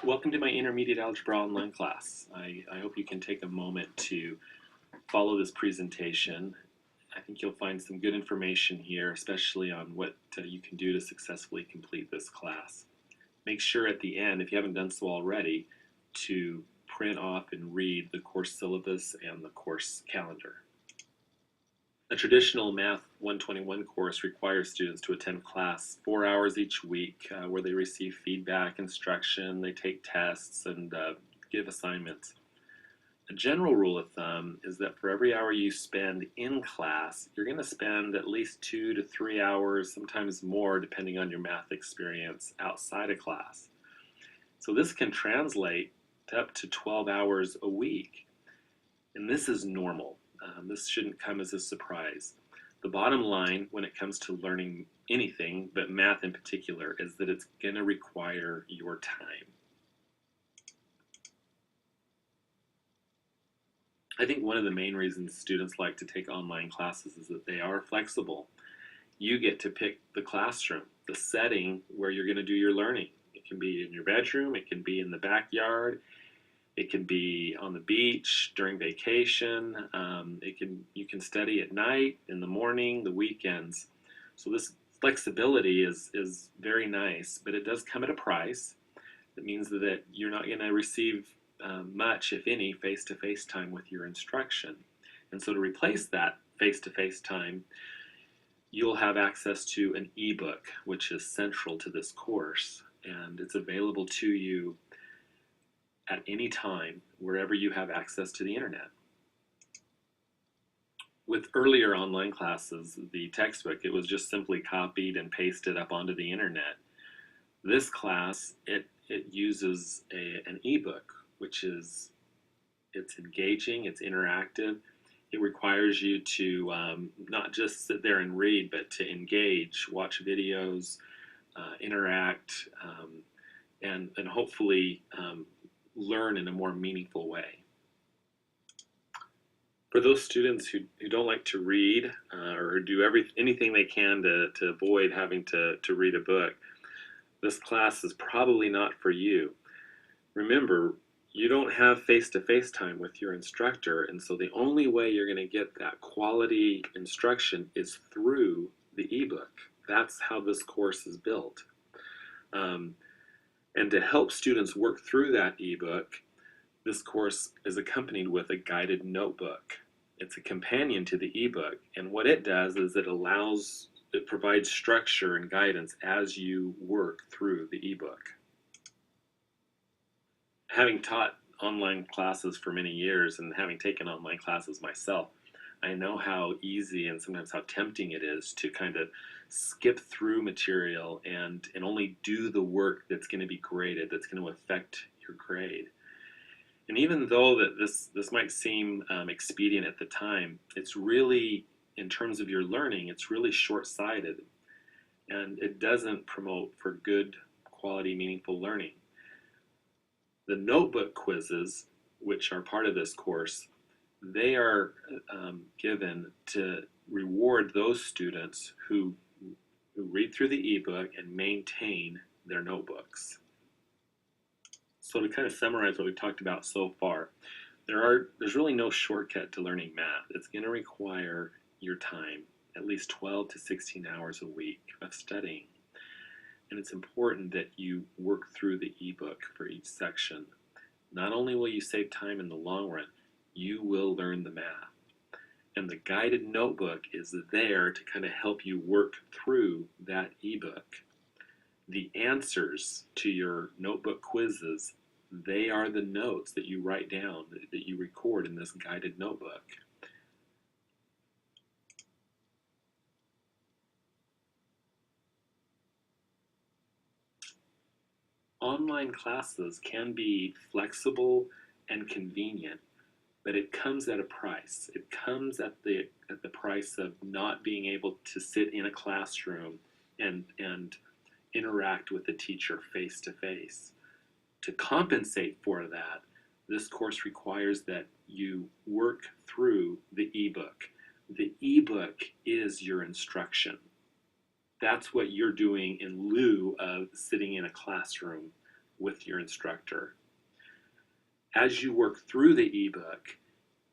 Welcome to my Intermediate Algebra online class. I hope you can take a moment to follow this presentation. I think you'll find some good information here, especially on what you can do to successfully complete this class. Make sure at the end, if you haven't done so already, to print off and read the course syllabus and the course calendar. A traditional Math 121 course requires students to attend class 4 hours each week where they receive feedback, instruction, they take tests, and give assignments. A general rule of thumb is that for every hour you spend in class, you're going to spend at least 2 to 3 hours, sometimes more depending on your math experience, outside of class. So this can translate to up to 12 hours a week, and this is normal. This shouldn't come as a surprise. The bottom line when it comes to learning anything, but math in particular, is that it's going to require your time. I think one of the main reasons students like to take online classes is that they are flexible. You get to pick the classroom, the setting where you're going to do your learning. It can be in your bedroom, it can be in the backyard, it can be on the beach during vacation. You can study at night, in the morning, the weekends. So this flexibility is very nice, but it does come at a price. It means that you're not going to receive much, if any, face-to-face time with your instruction. And so to replace that face-to-face time, you'll have access to an ebook, which is central to this course, and it's available to you at any time, wherever you have access to the internet. With earlier online classes, the textbook, it was just simply copied and pasted up onto the internet. This class, it uses an ebook, which is, it's engaging, it's interactive. It requires you to not just sit there and read, but to engage, watch videos, interact, and hopefully learn in a more meaningful way. For those students who don't like to read or do anything they can to avoid having to read a book, this class is probably not for you. Remember, you don't have face-to-face time with your instructor, and so the only way you're going to get that quality instruction is through the ebook. That's how this course is built. And to help students work through that ebook, this course is accompanied with a guided notebook. It's a companion to the ebook, and what it does is it provides structure and guidance as you work through the ebook. Having taught online classes for many years and having taken online classes myself, I know how easy and sometimes how tempting it is to kind of skip through material and only do the work that's going to be graded, that's going to affect your grade. And even though that this might seem expedient at the time, it's really, in terms of your learning, it's really short-sighted, and it doesn't promote for good, quality, meaningful learning. The notebook quizzes, which are part of this course, they are given to reward those students who read through the ebook and maintain their notebooks. So to kind of summarize what we've talked about so far, there's really no shortcut to learning math. It's going to require your time, at least 12 to 16 hours a week of studying. And it's important that you work through the ebook for each section. Not only will you save time in the long run, you will learn the math. And the guided notebook is there to kind of help you work through that ebook. The answers to your notebook quizzes, they are the notes that you write down, that you record in this guided notebook. Online classes can be flexible and convenient, but it comes at a price. It comes at the price of not being able to sit in a classroom and interact with the teacher face to face. To compensate for that, this course requires that you work through the ebook. The ebook is your instruction. That's what you're doing in lieu of sitting in a classroom with your instructor. As you work through the ebook,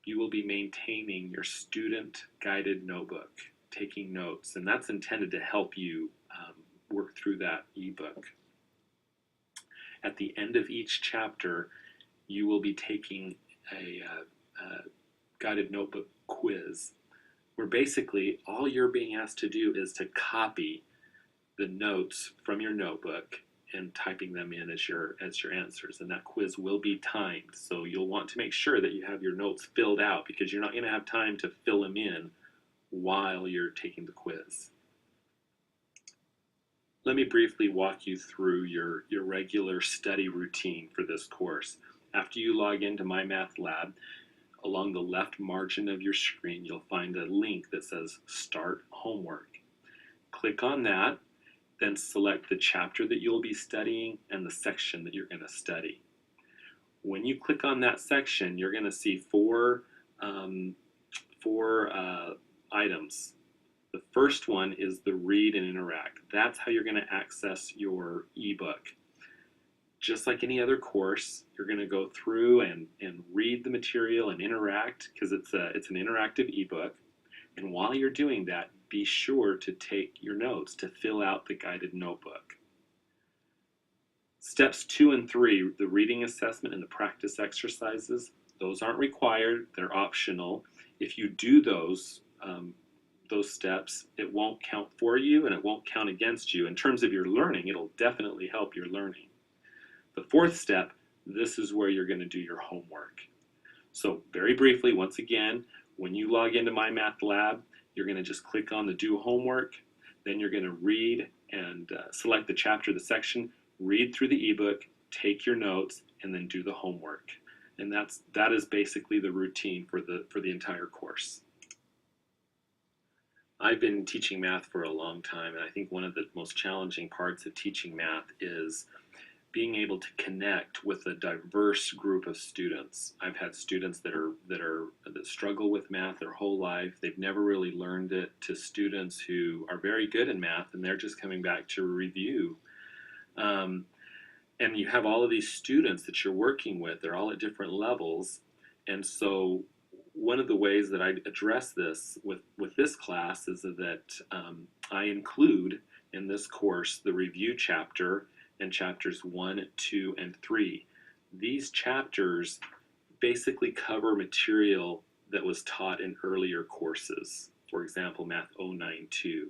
you will be maintaining your student guided notebook, taking notes, and that's intended to help you work through that ebook. At the end of each chapter, you will be taking a guided notebook quiz, where basically all you're being asked to do is to copy the notes from your notebook and typing them in as your answers. And that quiz will be timed, so you'll want to make sure that you have your notes filled out, because you're not going to have time to fill them in while you're taking the quiz. Let me briefly walk you through your regular study routine for this course. After you log into My Math Lab, along the left margin of your screen, you'll find a link that says Start Homework. Click on that, then select the chapter that you'll be studying and the section that you're going to study. When you click on that section, you're going to see four items. The first one is the read and interact. That's how you're going to access your ebook. Just like any other course, you're going to go through and read the material and interact, because it's an interactive ebook. And while you're doing that, be sure to take your notes to fill out the guided notebook. Steps 2 and 3, the reading assessment and the practice exercises, those aren't required, they're optional. If you do those steps, it won't count for you and it won't count against you. In terms of your learning, it'll definitely help your learning. The fourth step, this is where you're going to do your homework. So very briefly, once again, when you log into My Math Lab, you're going to just click on the Do Homework. Then you're going to read and select the chapter, the section, read through the ebook, take your notes, and then do the homework. And that is basically the routine for the entire course. I've been teaching math for a long time, and I think one of the most challenging parts of teaching math is being able to connect with a diverse group of students. I've had students that struggle with math their whole life. They've never really learned it, to students who are very good in math and they're just coming back to review. And you have all of these students that you're working with. They're all at different levels. And so one of the ways that I address this with this class is that I include in this course the review chapter and chapters 1, 2, and 3. These chapters basically cover material that was taught in earlier courses. For example, Math 092.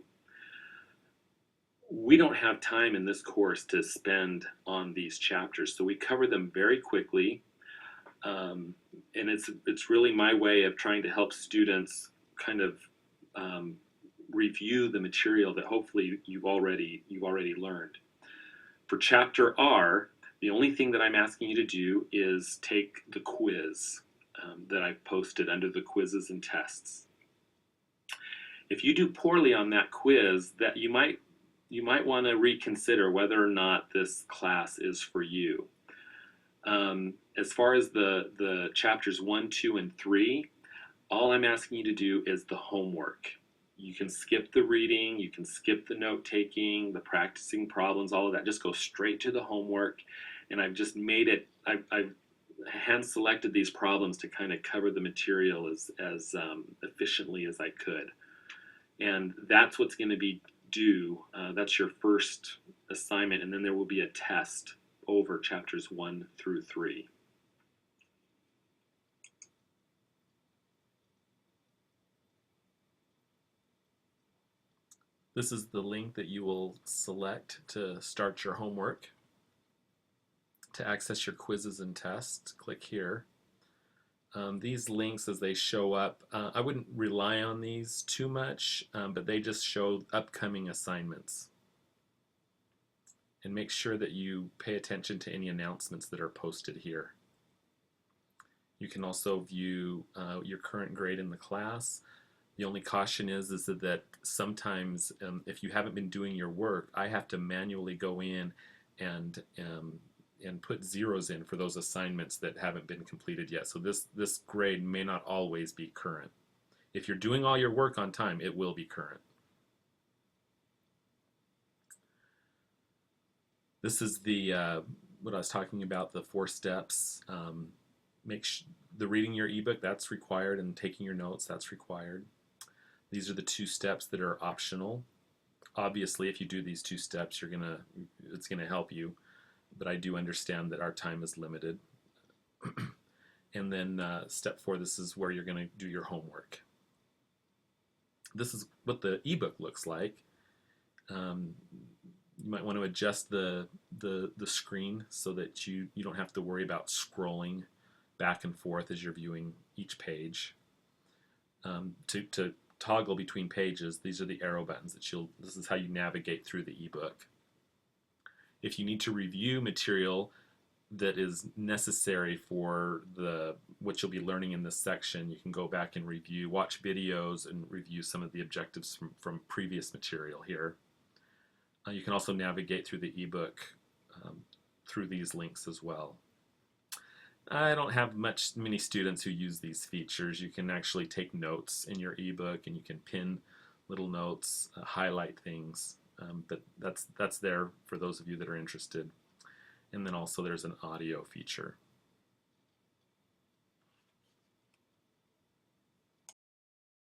We don't have time in this course to spend on these chapters, so we cover them very quickly. And it's really my way of trying to help students kind of review the material that hopefully you've already learned. For chapter R, the only thing that I'm asking you to do is take the quiz that I've posted under the quizzes and tests. If you do poorly on that quiz, that you might want to reconsider whether or not this class is for you. As far as the chapters 1, 2, and 3, all I'm asking you to do is the homework. You can skip the reading, you can skip the note-taking, the practicing problems, all of that. Just go straight to the homework. And I've just made it, I've hand-selected these problems to kind of cover the material as efficiently as I could. And that's what's going to be due. That's your first assignment, and then there will be a test over chapters 1 through 3. This is the link that you will select to start your homework. To access your quizzes and tests, click here. These links, as they show up, I wouldn't rely on these too much, but they just show upcoming assignments. And make sure that you pay attention to any announcements that are posted here. You can also view your current grade in the class. The only caution is that sometimes if you haven't been doing your work, I have to manually go in and put zeros in for those assignments that haven't been completed yet. So this grade may not always be current. If you're doing all your work on time, it will be current. This is the what I was talking about, the 4 steps. The reading your ebook, that's required, and taking your notes, that's required. These are the 2 steps that are optional. Obviously, if you do these 2 steps, it's gonna help you. But I do understand that our time is limited. And then step 4, this is where you're gonna do your homework. This is what the ebook looks like. Um, you might want to adjust the screen so that you don't have to worry about scrolling back and forth as you're viewing each page. To toggle between pages, these are the arrow buttons this is how you navigate through the ebook. If you need to review material that is necessary for what you'll be learning in this section, you can go back and watch videos and review some of the objectives from previous material here. You can also navigate through the ebook through these links as well. I don't have many students who use these features. You can actually take notes in your ebook, and you can pin little notes, highlight things, but that's there for those of you that are interested. And then also there's an audio feature.